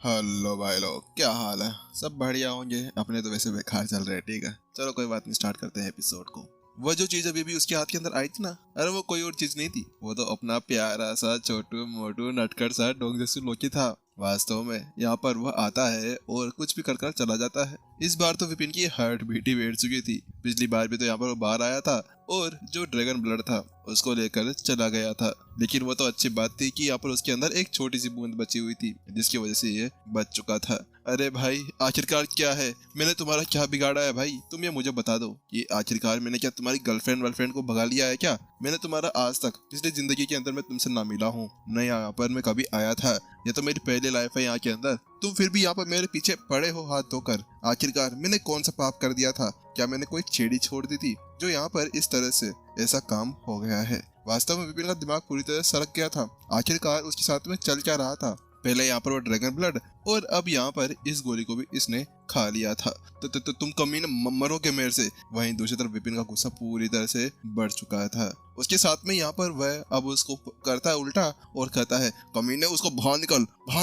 Hello भाई लोग, क्या हाल है? सब बढ़िया होंगे। अपने तो वैसे बेकार चल रहे हैं। ठीक है, चलो कोई बात नहीं, स्टार्ट करते हैं एपिसोड को। वो जो चीज अभी भी उसके हाथ के अंदर आई थी ना, अरे वो कोई और चीज नहीं थी, वो तो अपना प्यारा सा छोटू मोटू नटखट सा डोंगरेसु लोकी था। वास्तव में यहाँ पर वह आता है और कुछ भी कर कर चला जाता है। इस बार तो विपिन की हार्ट बीट ही बैठ चुकी थी। पिछली बार भी तो यहाँ पर वो बाहर आया था और जो ड्रैगन ब्लड था उसको लेकर चला गया था। लेकिन वो तो अच्छी बात थी कि यहाँ पर उसके अंदर एक छोटी सी बूंद बची हुई थी, जिसकी वजह से ये बच चुका था। अरे भाई, आखिरकार क्या है? मैंने तुम्हारा क्या बिगाड़ा है भाई? तुम ये मुझे बता दो कि आखिरकार मैंने क्या तुम्हारी गर्लफ्रेंड वर्लफ्रेंड को भगा लिया है क्या? मैंने तुम्हारा आज तक पिछली जिंदगी के अंदर मैं तुमसे ना मिला हूँ, न यहाँ पर मैं कभी आया था। ये तो मेरी पहली लाइफ है यहाँ के अंदर। तुम फिर भी यहाँ पर मेरे पीछे पड़े हो हाथ धोकर। आखिरकार मैंने कौन सा पाप कर दिया था? क्या मैंने कोई छेड़ी छोड़ दी थी जो यहाँ पर इस तरह से ऐसा काम हो गया है? वास्तव में विपिन का दिमाग पूरी तरह सड़क गया था। आखिरकार उसके साथ में चल क्या रहा था? पहले यहाँ पर वो ड्रैगन ब्लड और अब यहाँ पर इस गोली को भी इसने खा लिया था। तो तुम कमीने मरोगे मेरे से। वहीं दूसरी तरफ विपिन का गुस्सा पूरी तरह से बढ़ चुका था। उसके साथ में यहाँ पर वह अब उसको करता है उल्टा और कहता है, कमीने उसको बाहर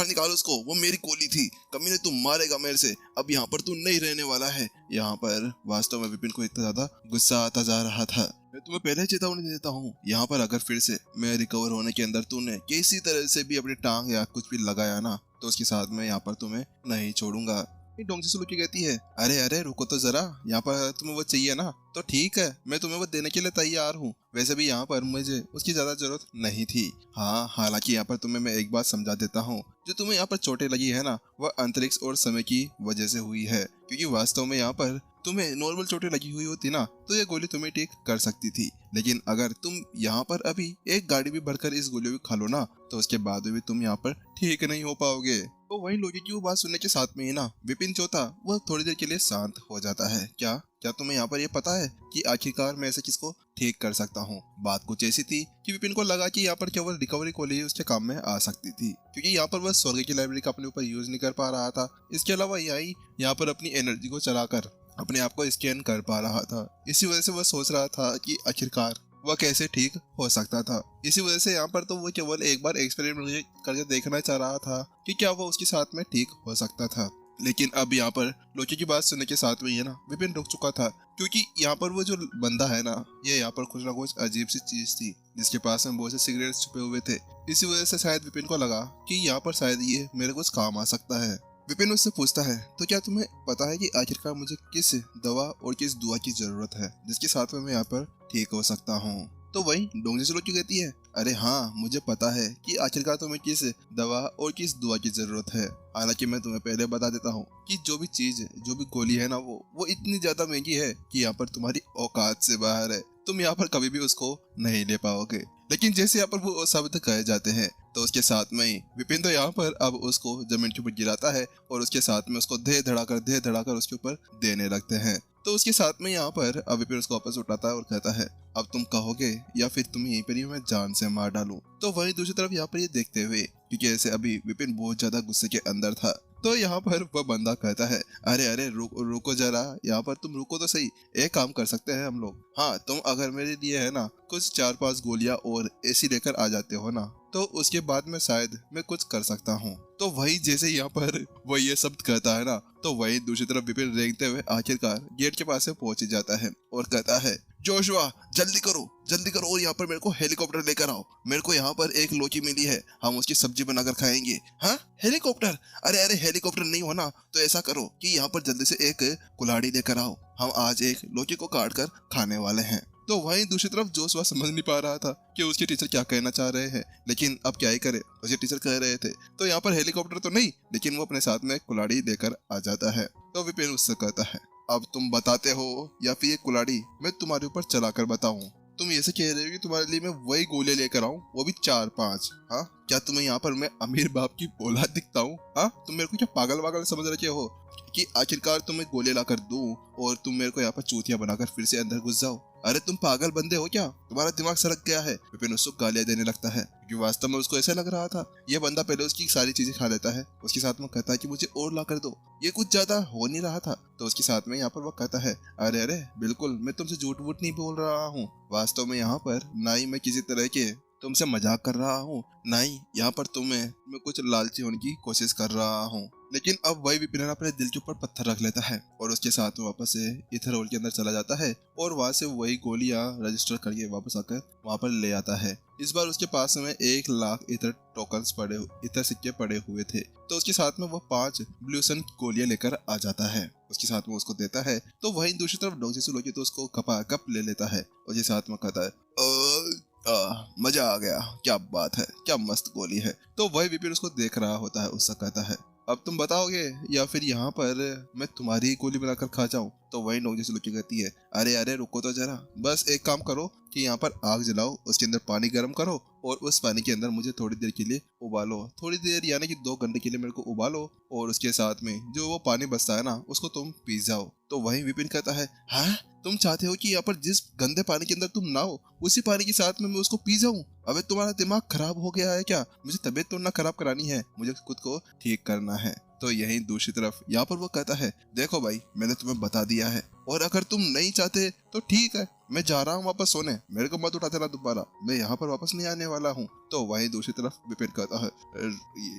निकाल उसको, वो मेरी गोली थी। कमीने तू मारेगा मेरे से, अब यहाँ पर तू नहीं रहने वाला है। यहाँ पर वास्तव में विपिन को इतना ज्यादा गुस्सा आता जा रहा था। मैं तुम्हें पहले चेतावनी देता हूँ, यहाँ पर अगर फिर से मैं रिकवर होने के अंदर तूने किसी तरह से भी अपनी टांग या कुछ भी लगाया ना, तो उसके साथ में यहाँ पर तुम्हें नहीं छोड़ूंगा। डोंगसी सुलुकी कहती है, अरे अरे रुको तो जरा, यहाँ पर तुम्हें वो चाहिए ना, तो ठीक है, मैं तुम्हें वो देने के लिए तैयार हूँ। वैसे भी यहाँ पर मुझे उसकी ज्यादा जरूरत नहीं थी। हाँ, हालांकि यहाँ पर तुम्हें मैं एक बात समझा देता हूँ, जो तुम्हें यहाँ पर चोटें लगी है ना, वह अंतरिक्ष और समय की वजह से हुई है। क्योंकि वास्तव में यहाँ पर तुम्हें नॉर्मल चोटें लगी हुई होती ना, तो ये गोली तुम्हें ठीक कर सकती थी। लेकिन अगर तुम यहाँ पर अभी एक गाड़ी भी भरकर इस गोली को खा लो ना, तो उसके बाद भी तुम यहाँ पर ठीक नहीं हो पाओगे। तो वहीं लोकी की वो बात सुनने के साथ में ही ना विपिन जो था वह थोड़ी देर के लिए शांत हो जाता है। क्या क्या तुम्हें यहाँ पर ये पता है कि आखिरकार मैं ऐसे किसको ठीक कर सकता हूँ? बात कुछ ऐसी थी कि विपिन को लगा कि यहाँ पर केवल रिकवरी गोली ही उसके काम में आ सकती थी, क्योंकि यहाँ पर वह स्वर्ग की लाइब्रेरी का अपने ऊपर यूज नहीं कर पा रहा था। इसके अलावा यहाँ पर अपनी एनर्जी को चलाकर अपने आप को स्कैन कर पा रहा था। इसी वजह से वह सोच रहा था कि आखिरकार वह कैसे ठीक हो सकता था। इसी वजह से यहाँ पर तो वो केवल एक बार एक्सपेरिमेंट करके देखना चाह रहा था कि क्या वो उसके साथ में ठीक हो सकता था। लेकिन अब यहाँ पर लोकी की बात सुनने के साथ में ये ना विपिन रुक चुका था, क्योंकि यहाँ पर वो जो बंदा है ना, ये यहाँ पर कुछ ना कुछ अजीब सी चीज थी, जिसके पास में बहुत से सिगरेट छुपे हुए थे। इसी वजह से शायद विपिन को लगा कि यहाँ पर शायद ये मेरे कुछ काम आ सकता है। विपिन उससे पूछता है, तो क्या तुम्हें पता है कि आखिरकार मुझे किस दवा और किस दुआ की जरूरत है जिसके साथ में मैं यहाँ पर ठीक हो सकता हूँ? तो वही डोंगरी से लोकी कहती है, अरे हाँ, मुझे पता है कि आखिरकार तुम्हें किस दवा और किस दुआ की जरूरत है। हालांकि मैं तुम्हें पहले बता देता हूँ कि जो भी चीज, जो भी गोली है ना, वो इतनी ज्यादा महंगी है कि यहाँ पर तुम्हारी औकात से बाहर है। तुम यहाँ पर कभी भी उसको नहीं ले पाओगे। लेकिन जैसे यहाँ पर वो शब्द कहे जाते हैं, तो उसके साथ में ही विपिन तो यहाँ पर अब उसको जमीन के ऊपर गिराता है और उसके साथ में उसको धे धड़ाकर उसके ऊपर देने लगते हैं। तो उसके साथ में यहाँ पर अब विपिन उसको वापस उठाता है और कहता है, अब तुम कहोगे या फिर तुम यहीं पर ही मैं जान से मार डालूं। तो वही दूसरी तरफ यहाँ पर ये देखते हुए, क्योंकि ऐसे अभी विपिन बहुत ज्यादा गुस्से के अंदर था, तो यहाँ पर वह बंदा कहता है, अरे अरे रुको जरा, यहाँ पर तुम रुको तो सही। एक काम कर सकते हैं हम लोग। हाँ, तुम अगर मेरे लिए है ना कुछ 4-5 गोलियां और ऐसी लेकर आ जाते हो ना, तो उसके बाद में शायद मैं कुछ कर सकता हूँ। तो वही जैसे यहाँ पर वो ये शब्द कहता है ना, तो वही दूसरी तरफ विपिन रेंगते हुए आखिरकार गेट के पास से पहुंच जाता है और कहता है, जोशुआ जल्दी करो और यहाँ पर मेरे को हेलीकॉप्टर लेकर आओ। मेरे को यहाँ पर एक लोकी मिली है, हम उसकी सब्जी बनाकर खाएंगे। हाँ, हेलीकॉप्टर? अरे अरे, हेलीकॉप्टर नहीं होना तो ऐसा करो कि यहाँ पर जल्दी से एक कुल्हाड़ी लेकर आओ, हम आज एक लोकी को काट कर खाने वाले हैं। तो वहीं दूसरी तरफ जोशुआ समझ नहीं पा रहा था कि उसके टीचर क्या कहना चाह रहे हैं, लेकिन अब क्या ही करे, उसके टीचर कह रहे थे। तो यहाँ पर हेलीकॉप्टर तो नहीं, लेकिन वो अपने साथ में कुल्हाड़ी लेकर आ जाता है। तो विपिन उससे कहता है, अब तुम बताते हो या फिर ये कुल्हाड़ी मैं तुम्हारे ऊपर चलाकर बताऊं? तुम ऐसे कह रहे हो कि तुम्हारे लिए मैं वही गोले लेकर आऊं, वो भी 4-5? हाँ, क्या तुम्हें यहाँ पर मैं अमीर बाप की औलाद दिखता हूँ? हाँ, तुम मेरे को क्या पागल वागल समझ रखे हो कि आखिरकार तुम्हें गोले लाकर दूं और तुम मेरे को यहाँ पर चूतिया बनाकर फिर से अंदर घुस जाओ? अरे तुम पागल बंदे हो क्या? तुम्हारा दिमाग सड़क गया है? विपिन उसको गालियां देने लगता है, क्योंकि वास्तव में उसको ऐसा लग रहा था ये बंदा पहले उसकी सारी चीजें खा लेता है, उसके साथ में कहता है कि मुझे और ला कर दो। ये कुछ ज्यादा हो नहीं रहा था। तो उसके साथ में यहाँ पर वो कहता है, अरे अरे बिल्कुल, मैं तुमसे झूठ वूठ नहीं बोल रहा हूँ। वास्तव में यहाँ पर ना ही मैं किसी तरह के तुमसे मजाक कर रहा हूँ, नहीं यहाँ पर तुम्हें मैं कुछ लालची होने की कोशिश कर रहा हूँ। लेकिन अब वही विपिन अपने दिल के ऊपर पत्थर रख लेता है और उसके साथ में वापस से इथर होल के अंदर चला जाता है और वहां से वही गोलियां रजिस्टर करके वापस आकर वहां पर ले आता है। इस बार उसके पास में 1 लाख इथर टोकन्स इथर सिक्के पड़े हुए थे, तो उसके साथ में वो 5 ब्लूसन गोलियां लेकर आ जाता है। उसके साथ में उसको देता है तो वही दूसरी तरफ डॉक्टर लोकी तो उसको कपा कप ले लेता है और उसके साथ में कहता है मजा आ गया, क्या बात है, क्या मस्त गोली है। तो वही विपिन उसको देख रहा होता है, उससे कहता है अब तुम बताओगे या फिर यहाँ पर मैं तुम्हारी गोली बनाकर खा जाऊं। तो वही नोक जैसी लुच्ची कहती है अरे अरे रुको तो जरा, बस एक काम करो कि यहाँ पर आग जलाओ, उसके अंदर पानी गर्म करो और उस पानी के अंदर मुझे थोड़ी देर के लिए उबालो, थोड़ी देर यानी कि 2 घंटे के लिए मेरे को उबालो और उसके साथ में जो वो पानी बचता है ना उसको तुम पी जाओ। तो वही विपिन कहता है हाँ तुम चाहते हो कि यहाँ पर जिस गंदे पानी के अंदर तुम नहाओ उसी पानी के साथ में मैं उसको पी जाऊं? अबे तुम्हारा दिमाग खराब हो गया है क्या? मुझे तबीयत तो ना खराब करानी है, मुझे खुद को ठीक करना है। तो यही दूसरी तरफ यहाँ पर वो कहता है देखो भाई मैंने तुम्हें बता दिया है और अगर तुम नहीं चाहते तो ठीक है, मैं जा रहा हूँ वापस सोने, मेरे को मत उठा देना दोबारा, मैं यहाँ पर वापस नहीं आने वाला हूँ। तो वही दूसरी तरफ विपिन कहता है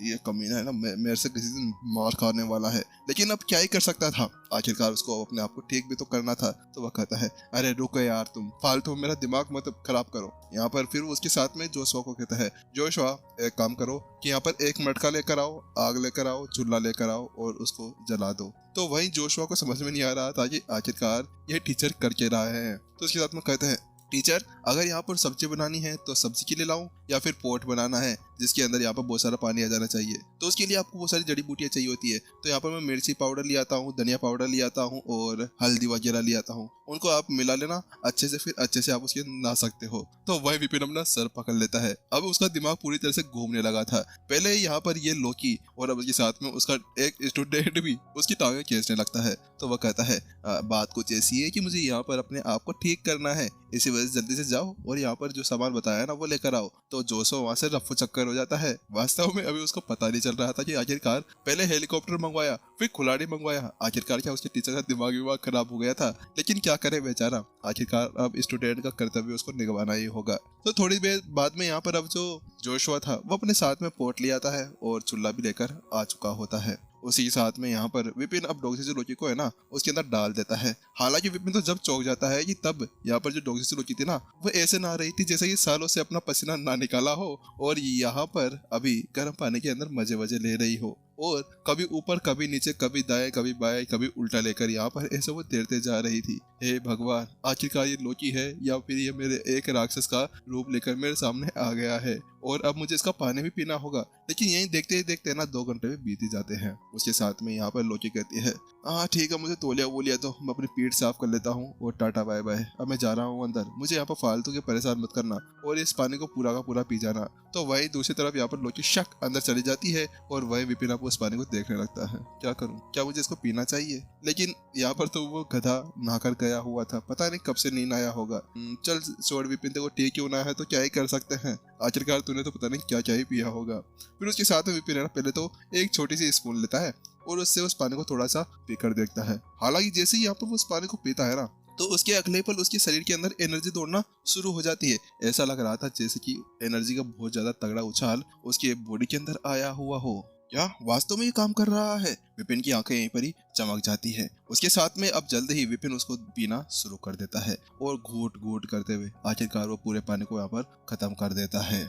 ये कमीना है ना मेरे से किसी दिन मार खाने वाला है, लेकिन अब क्या ही कर सकता था, आखिरकार उसको अपने आप को ठीक भी तो करना था। तो वह कहता है अरे रुको यार तुम फालतू मेरा दिमाग मत खराब करो। यहाँ पर फिर उसके साथ में जोशुआ को कहता है जोशुआ एक काम करो कि यहाँ पर एक मटका लेकर आओ, आग लेकर आओ, चूल्हा लेकर आओ और उसको जला दो। तो वही जोशुआ को समझ में नहीं आ रहा था कि आखिरकार ये टीचर कर के रहा है। तो उसके साथ में कहते हैं टीचर अगर यहाँ पर सब्जी बनानी है तो सब्जी के लिए लाऊं या फिर पोट बनाना है जिसके अंदर यहाँ पर बहुत सारा पानी आ जाना चाहिए, तो उसके लिए आपको बहुत सारी जड़ी बूटियां चाहिए होती है। तो यहाँ पर मैं मिर्ची पाउडर ले आता हूँ, धनिया पाउडर ले आता हूँ और हल्दी वगैरह ले आता हूँ, उनको आप मिला लेना अच्छे से, फिर अच्छे से आप उसके नहा सकते हो। तो वही विपिन अपना सर पकड़ लेता है, अब उसका दिमाग पूरी तरह से घूमने लगा था। पहले यहाँ पर ये लोकी और अब उसके साथ में उसका एक स्टूडेंट भी उसकी टांगें खींचने लगता है। तो वह कहता है बात कुछ ऐसी है कि मुझे यहाँ पर अपने आप को ठीक करना है, इसी वजह से जल्दी से जाओ और यहाँ पर जो सामान बताया ना वो लेकर आओ। तो जोशो वहां से रफ्फू चक्कर हो जाता है। वास्तव में अभी उसको पता नहीं चल रहा था कि आखिरकार पहले हेलीकॉप्टर मंगवाया फिर खिलाड़ी मंगवाया, आखिरकार क्या उसके टीचर का दिमाग खराब हो गया था। लेकिन क्या करे बेचारा, आखिरकार अब स्टूडेंट का कर्तव्य उसको निभाना ही होगा। तो थोड़ी देर बाद में यहाँ पर अब जो जोशुआ था वो अपने साथ में पोट ले आता है और चूल्हा भी लेकर आ चुका होता है। उसी साथ में यहाँ पर विपिन अब डॉक्टर लोकी को है ना उसके अंदर डाल देता है। हालांकि विपिन तो जब चौंक जाता है कि तब यहाँ पर जो डॉक्टर लोकी थी ना वो ऐसे नहा रही थी जैसे कि सालों से अपना पसीना ना निकाला हो और यहाँ पर अभी गर्म पानी के अंदर मजे मजे ले रही हो और कभी ऊपर कभी नीचे, कभी दाएं कभी बाएं, कभी उल्टा लेकर यहाँ पर ऐसे वो तैरते जा रही थी। हे भगवान, आखिरकार ये लोकी है या फिर ये मेरे एक राक्षस का रूप लेकर मेरे सामने आ गया है और अब मुझे इसका पानी भी पीना होगा। लेकिन यही देखते ही देखते ना 2 घंटे भी बीत ही जाते हैं। उसके साथ में यहाँ पर लोकी कहती है हाँ ठीक है, मुझे तोलिया वोलिया तो मैं अपनी पीठ साफ कर लेता हूँ और टाटा बाय बाय, अब मैं जा रहा हूँ अंदर, मुझे यहाँ पर फालतू के परेशान मत करना और इस पानी को पूरा का पूरा पी जाना। तो वही दूसरी तरफ यहाँ पर लोकी शक अंदर चली जाती है और वही विपिन आप उस पानी को देखने लगता है। क्या करूं, क्या मुझे इसको पीना चाहिए? लेकिन यहाँ पर तो वो गधा नहाकर गया हुआ था, पता नहीं कब से नहीं नहाया होगा। चल छोड़ विपिन, तेरे को ठीक क्यों ना है तो क्या ही कर सकते हैं, आखिरकार तूने तो पता नहीं क्या क्या ही पिया होगा। फिर उसके साथ में विपिन पहले तो एक छोटी सी स्पून लेता है और उससे उस पानी को थोड़ा सा पीकर देखता है। हालांकि जैसे ही यहाँ पर वो उस पानी को पीता है ना तो उसके अगले पल उसके शरीर के अंदर एनर्जी दौड़ना शुरू हो जाती है। ऐसा लग रहा था जैसे कि एनर्जी का बहुत ज्यादा तगड़ा उछाल उसके बॉडी के अंदर आया हुआ हो। क्या वास्तव में ये काम कर रहा है? विपिन की आंखें यहीं पर ही चमक जाती है। उसके साथ में अब जल्द ही विपिन उसको पीना शुरू कर देता है और घूट घूट करते हुए आखिरकार वो पूरे पानी को यहाँ पर खत्म कर देता है।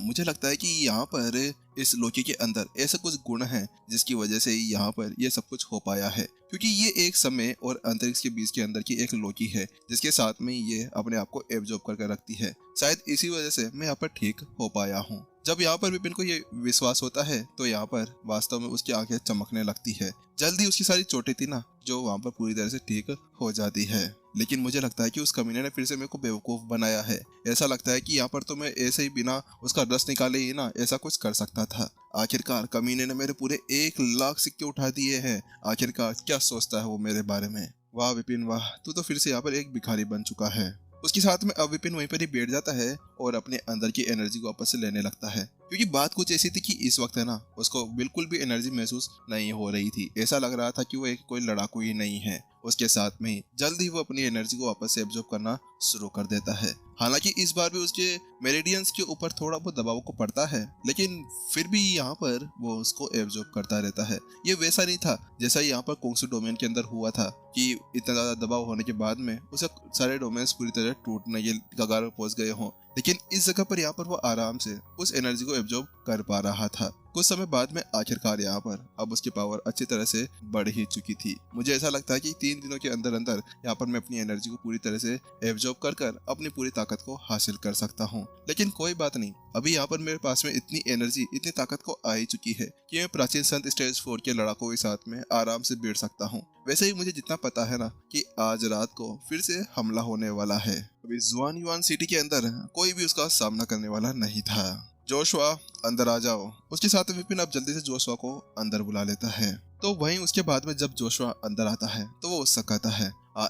मुझे लगता है कि यहाँ पर इस लोकी के अंदर ऐसा कुछ गुण है जिसकी वजह से यहाँ पर ये सब कुछ हो पाया है, क्योंकि ये एक समय और अंतरिक्ष के बीच के अंदर की एक लोकी है जिसके साथ में ये अपने आप को एब्जॉर्ब करके रखती है। शायद इसी वजह से मैं यहाँ पर ठीक हो पाया हूँ। जब यहाँ पर विपिन को ये विश्वास होता है तो यहाँ पर वास्तव में उसकी आंखें चमकने लगती है। जल्दी उसकी सारी चोटें थी ना जो वहाँ पर पूरी तरह से ठीक हो जाती है। लेकिन मुझे लगता है कि उस कमीने ने फिर से मेरे को बेवकूफ बनाया है। ऐसा लगता है कि यहाँ पर तो मैं ऐसे ही बिना उसका रस निकाले ही ना ऐसा कुछ कर सकता था। आखिरकार कमीने ने मेरे पूरे 1 लाख सिक्के उठा दिए हैं। आखिरकार क्या सोचता है वो मेरे बारे में? वाह विपिन वाह, तू तो फिर से यहाँ पर एक भिखारी बन चुका है। उसके साथ में अब विपिन वहीं पर ही बैठ जाता है और अपने अंदर की एनर्जी को वापस से लेने लगता है, क्योंकि बात कुछ ऐसी थी कि इस वक्त है ना उसको बिल्कुल भी एनर्जी महसूस नहीं हो रही थी। ऐसा लग रहा था कि वो एक कोई लड़ाकू ही नहीं है। उसके साथ में जल्द ही वो अपनी एनर्जी को वापस से एब्जॉर्ब करना शुरू कर देता है। हालांकि इस बार भी उसके मेरिडियंस के ऊपर थोड़ा बहुत दबाव को पड़ता है, लेकिन फिर भी यहाँ पर वो उसको एब्जॉर्ब करता रहता है। ये वैसा नहीं था जैसा यहाँ पर कोंगसू डोमेन के अंदर हुआ था कि इतना ज्यादा दबाव होने के बाद में उसे सारे डोमेन्स पूरी तरह टूटने के कगार पर पहुंच गए हों, लेकिन इस जगह पर यहाँ पर वो आराम से उस एनर्जी को एब्जॉर्ब कर पा रहा था। कुछ समय बाद में आखिरकार यहाँ पर अब उसकी पावर अच्छी तरह से बढ़ ही चुकी थी। मुझे ऐसा लगता है कि 3 दिनों के अंदर अंदर यहाँ पर मैं अपनी एनर्जी को पूरी तरह से एब्जॉर्ब कर कर अपनी पूरी ताकत को हासिल कर सकता हूँ। लेकिन कोई बात नहीं, अभी यहाँ पर मेरे पास में इतनी एनर्जी, इतनी ताकत को आ ही चुकी है कि मैं प्राचीन संत स्टेज 4 के लड़ाकों के साथ में आराम से भिड़ सकता हूँ। वैसे ही मुझे जितना पता है ना कि आज रात को फिर से हमला होने वाला है। अभी जुआन युआन सिटी के अंदर कोई भी उसका सामना करने वाला नहीं था। जोशुआ अंदर आ जाओ। उसके साथ विपिन अब जल्दी से जोशुआ को अंदर बुला लेता है। तो वहीं उसके बाद में जब जोशुआ अंदर आता है तो वो उससे कहता है,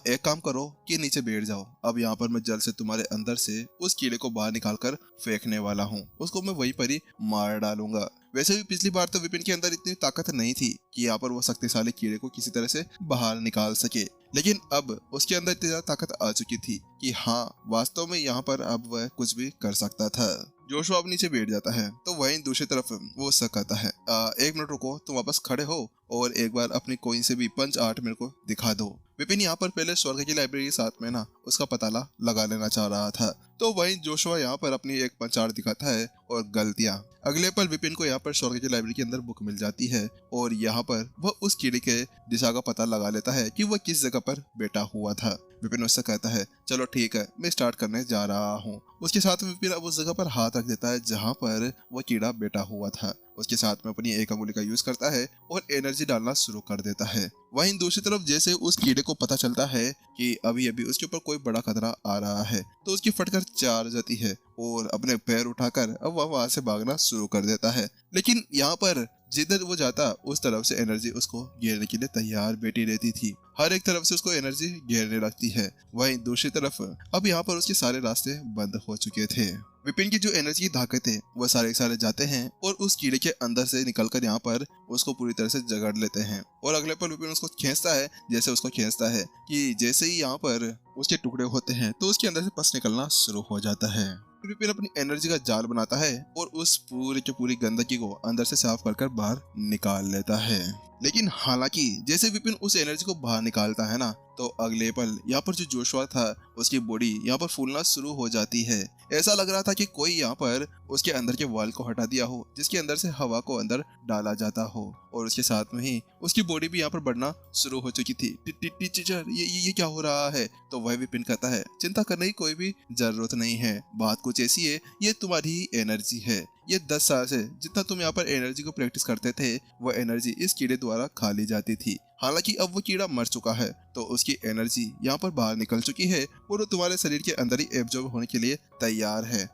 एक काम करो कि नीचे बैठ जाओ। अब यहाँ पर मैं जल्द से तुम्हारे अंदर से उस कीड़े को बाहर निकाल कर फेंकने वाला हूँ। उसको मैं वहीं पर ही मार डालूंगा। वैसे भी पिछली बार तो विपिन के अंदर इतनी ताकत नहीं थी कि यहाँ पर वो शक्तिशाली कीड़े को किसी तरह से बाहर निकाल सके, लेकिन अब उसके अंदर इतनी ज्यादा ताकत आ चुकी थी कि हाँ, वास्तव में यहाँ पर अब वह कुछ भी कर सकता था। जोशुआ अब नीचे बैठ जाता है तो वहीं दूसरी तरफ वो उससे कहता है, 1 मिनट रुको, तुम वापस खड़े हो और एक बार अपनी कोइन से भी पंच आर्ट मेरे को दिखा दो। विपिन यहाँ पर पहले स्वर्ग की लाइब्रेरी के साथ में ना उसका पता लगा लेना चाह रहा था। तो वहीं जोशुआ यहाँ पर अपनी एक पंच आर्ट दिखाता है और गलतियां। अगले पल विपिन को यहाँ पर स्वर्ग की लाइब्रेरी के अंदर बुक मिल जाती है और यहाँ पर वह उस कीड़े के दिशा का पता लगा लेता है कि वह किस जगह पर बैठा हुआ था। विपिन उससे कहता है, चलो ठीक है, मैं स्टार्ट करने जा रहा हूँ। उसके साथ में विपिन अब उस जगह पर हाथ रख देता है जहाँ पर वह कीड़ा बैठा हुआ था। उसके साथ में अपनी एक अंगुली का यूज करता है और एनर्जी डालना शुरू कर देता है। वहीं दूसरी तरफ जैसे उस कीड़े को पता चलता है कि अभी अभी उसके ऊपर कोई बड़ा खतरा आ रहा है तो उसकी फटकर चार्ज जाती है और अपने पैर उठाकर अब वह वहां से भागना शुरू कर देता है। लेकिन यहाँ पर जिधर वो जाता उस तरफ से एनर्जी उसको घेरने के लिए तैयार बैठी रहती थी। हर एक तरफ से उसको एनर्जी घेरने लगती है। वहीं दूसरी तरफ अब यहाँ पर उसके सारे रास्ते बंद हो चुके थे। विपिन की जो एनर्जी की ताकत है वह सारे जाते हैं और उस कीड़े के अंदर से निकलकर यहाँ पर उसको पूरी तरह से जकड़ लेते हैं और अगले पल विपिन उसको खींचता है। जैसे उसको खींचता है कि जैसे ही यहाँ पर उसके टुकड़े होते हैं तो उसके अंदर से पस निकलना शुरू हो जाता है। विपिन अपनी एनर्जी का जाल बनाता है और उस पूरी की पूरी गंदगी को अंदर से साफ कर बाहर निकाल लेता है। लेकिन हालांकि जैसे विपिन उस एनर्जी को बाहर निकालता है ना तो अगले पल यहाँ पर जो जोशुआ था उसकी बॉडी यहाँ पर फूलना शुरू हो जाती है। ऐसा लग रहा था कि कोई यहाँ पर उसके अंदर के वाल को हटा दिया हो जिसके अंदर से हवा को अंदर डाला जाता हो और उसके साथ में ही उसकी बॉडी भी यहाँ पर बढ़ना शुरू हो चुकी थी। टीचर ये क्या हो रहा है? तो वह विपिन कहता है, चिंता करने की कोई भी जरूरत नहीं है, बात कुछ ऐसी है, ये तुम्हारी ही एनर्जी है। ये 10 साल से जितना तुम यहाँ पर एनर्जी को प्रैक्टिस करते थे वह एनर्जी इस कीड़े द्वारा खा ली जाती थी। हालांकि अब वो कीड़ा मर चुका है तो उसकी एनर्जी यहाँ पर बाहर निकल चुकी है और वो तुम्हारे शरीर के अंदर ही एब्जॉर्ब होने के लिए तैयार है।